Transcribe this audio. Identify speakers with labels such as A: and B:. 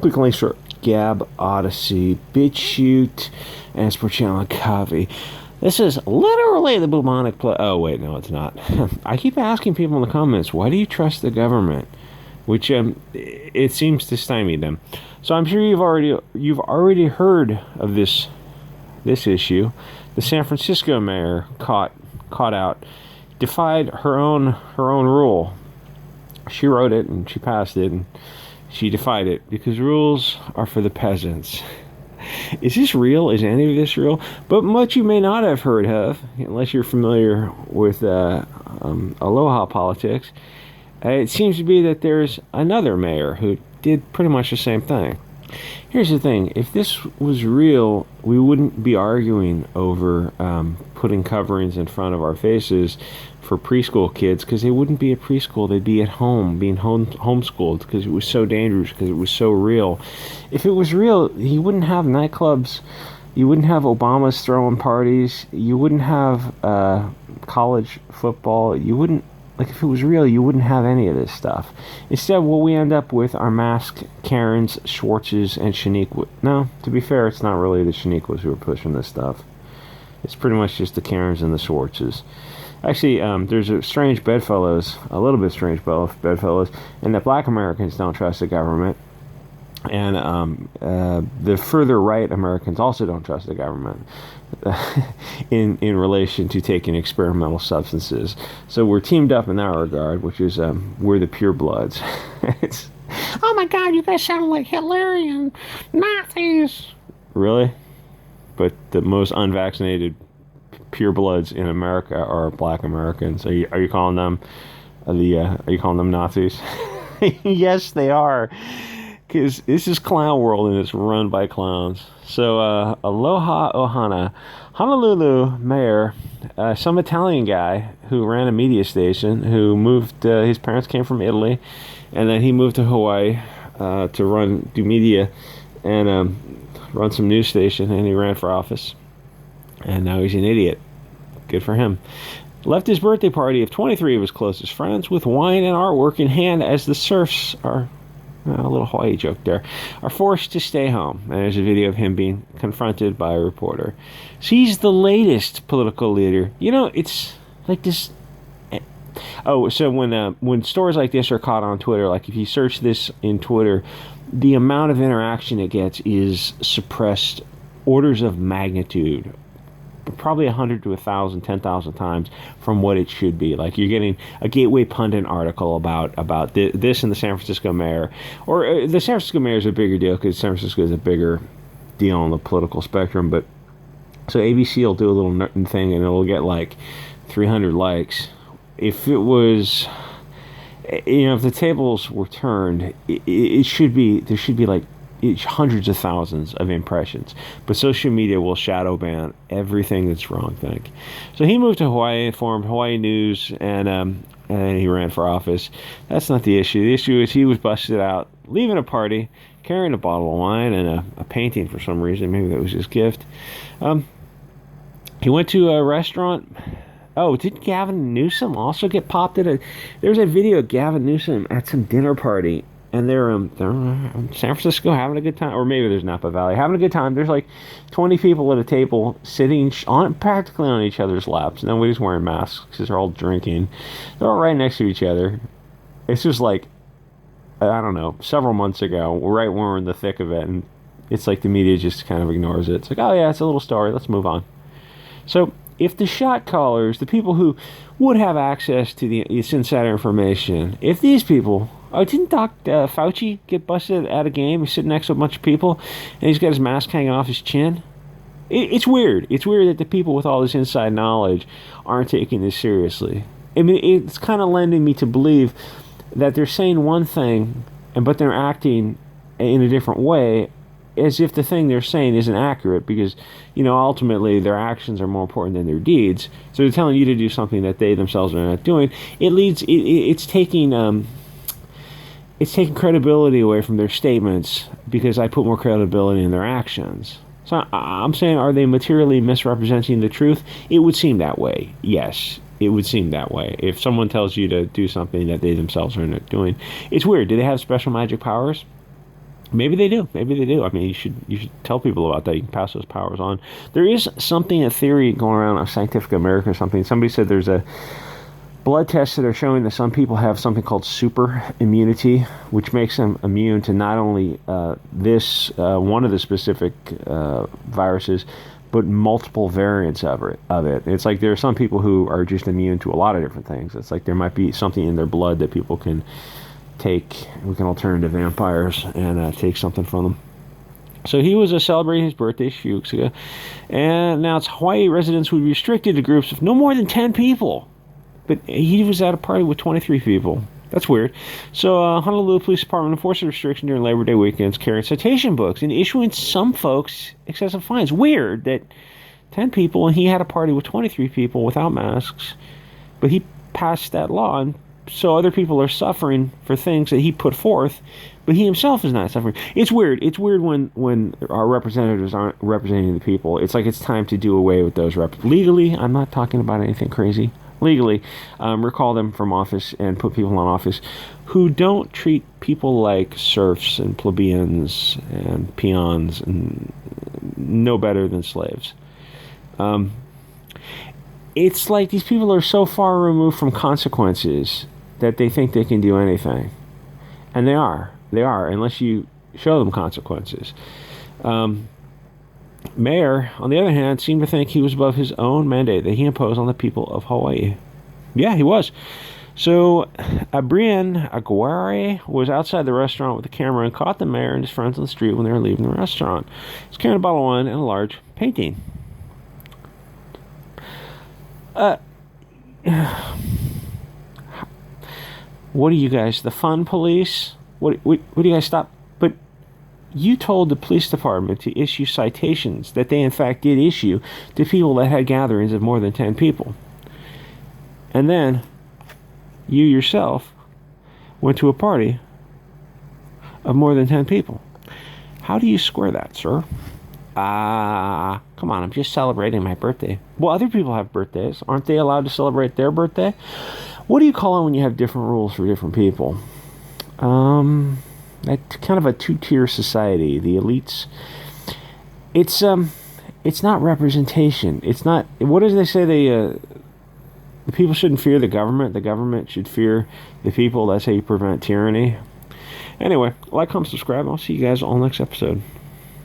A: Click links for Gab, Odysee, BitChute, and Sport Channel and Coffee. This is literally the bubonic plague. Oh, wait, no, it's not. I keep asking people in the comments, why do you trust the government? Which it seems to stymie them. So I'm sure you've already heard of this issue. The San Francisco mayor caught out, defied her own rule. She wrote it and she passed it and she defied it because rules are for the peasants. Is this real? Is any of this real? But much you may not have heard of, unless you're familiar with Aloha politics. It seems to be that there's another mayor who did pretty much the same thing. Here's the thing. If this was real, we wouldn't be arguing over putting coverings in front of our faces for preschool kids, because they wouldn't be at preschool. They'd be at home, being homeschooled, because it was so dangerous, because it was so real. If it was real, you wouldn't have nightclubs. You wouldn't have Obamas throwing parties. You wouldn't have college football. You wouldn't, like, if it was real, you wouldn't have any of this stuff. Instead, what we end up with are masked Karens, Schwartzes, and Shaniqua. No, to be fair, it's not really the Shaniquas who are pushing this stuff. It's pretty much just the Karens and the Schwartzes. Actually, there's a strange bedfellows, a little bit strange bedfellows, and that black Americans don't trust the government. And the further right Americans also don't trust the government in relation to taking experimental substances. So we're teamed up in that regard, which is we're the purebloods. It's, oh my God, you guys sound like Hitlerian Nazis. Really? But the most unvaccinated purebloods in America are black Americans. Are you calling them are you calling them Nazis? Yes, they are. Because this is clown world and it's run by clowns. So, Aloha Ohana, Honolulu mayor, some Italian guy who ran a media station, who moved, his parents came from Italy, and then he moved to Hawaii to do media and run some news station, and he ran for office. And now he's an idiot. Good for him. Left his birthday party of 23 of his closest friends with wine and artwork in hand as the serfs are, a little Hawaii joke there, are forced to stay home. And there's a video of him being confronted by a reporter. So he's the latest political leader. You know, it's like this. Oh, so when stories like this are caught on Twitter, like if you search this in Twitter, the amount of interaction it gets is suppressed orders of magnitude. Probably 100 to 1,000, 10,000 times from what it should be. Like you're getting a Gateway Pundit article about this and the San Francisco mayor, or the San Francisco mayor is a bigger deal because San Francisco is a bigger deal on the political spectrum. But so ABC will do a little thing and it'll get like 300 likes. If it was, if the tables were turned, there should be like hundreds of thousands of impressions, but social media will shadow ban everything that's wrong. So he moved to Hawaii, formed Hawaii News, and he ran for office. That's not the issue. The issue is he was busted out leaving a party, carrying a bottle of wine and a painting for some reason. Maybe that was his gift. He went to a restaurant. Oh, did Gavin Newsom also get popped at there's a video of Gavin Newsom at some dinner party. And they're in San Francisco having a good time. Or maybe there's Napa Valley. Having a good time. There's like 20 people at a table sitting practically on each other's laps. Nobody's wearing masks because they're all drinking. They're all right next to each other. It's just like, I don't know, several months ago, right when we're in the thick of it. And it's like the media just kind of ignores it. It's like, oh yeah, it's a little story. Let's move on. So if the shot callers, the people who would have access to the insider information, if these people... Oh, didn't Dr. Fauci get busted at a game? He's sitting next to a bunch of people, and he's got his mask hanging off his chin. It's weird. It's weird that the people with all this inside knowledge aren't taking this seriously. I mean, it's kind of lending me to believe that they're saying one thing, but they're acting in a different way, as if the thing they're saying isn't accurate, because, ultimately their actions are more important than their deeds. So they're telling you to do something that they themselves are not doing. It's taking credibility away from their statements because I put more credibility in their actions. So I'm saying, are they materially misrepresenting the truth? It would seem that way. Yes, it would seem that way. If someone tells you to do something that they themselves are not doing. It's weird. Do they have special magic powers? Maybe they do. Maybe they do. I mean, you should tell people about that. You can pass those powers on. There is something, a theory going around on Scientific American or something. Somebody said there's a blood tests that are showing that some people have something called super immunity, which makes them immune to not only this one of the specific viruses, but multiple variants of it. It's like there are some people who are just immune to a lot of different things. It's like there might be something in their blood that people can take. We can all turn into vampires and take something from them. So he was celebrating his birthday a few weeks ago, and now it's Hawaii residents would be restricted to groups of no more than 10 people. But he was at a party with 23 people. That's weird. So Honolulu Police Department enforced a restriction during Labor Day weekends, carrying citation books and issuing some folks excessive fines. Weird that 10 people, and he had a party with 23 people without masks, but he passed that law, and so other people are suffering for things that he put forth, but he himself is not suffering. It's weird. It's weird when our representatives aren't representing the people. It's like it's time to do away with those legally. I'm not talking about anything crazy. Legally, recall them from office and put people in office who don't treat people like serfs and plebeians and peons and no better than slaves. It's like these people are so far removed from consequences that they think they can do anything. And they are, unless you show them consequences. Mayor, on the other hand, seemed to think he was above his own mandate that he imposed on the people of Hawaii. Yeah, he was. So, Brian Aguirre was outside the restaurant with a camera and caught the mayor and his friends on the street when they were leaving the restaurant. He was carrying a bottle of wine and a large painting. What are you guys, the fun police? What do you guys stop? But you told the police department to issue citations that they in fact did issue to people that had gatherings of more than 10 people. And then you yourself went to a party of more than 10 people. How do you square that, sir? Come on, I'm just celebrating my birthday. Well, other people have birthdays. Aren't they allowed to celebrate their birthday? What do you call it when you have different rules for different people? That's kind of a two-tier society. The elites. It's not representation. It's not. What do they say? The people shouldn't fear the government. The government should fear the people. That's how you prevent tyranny. Anyway, like, comment, subscribe. I'll see you guys all next episode.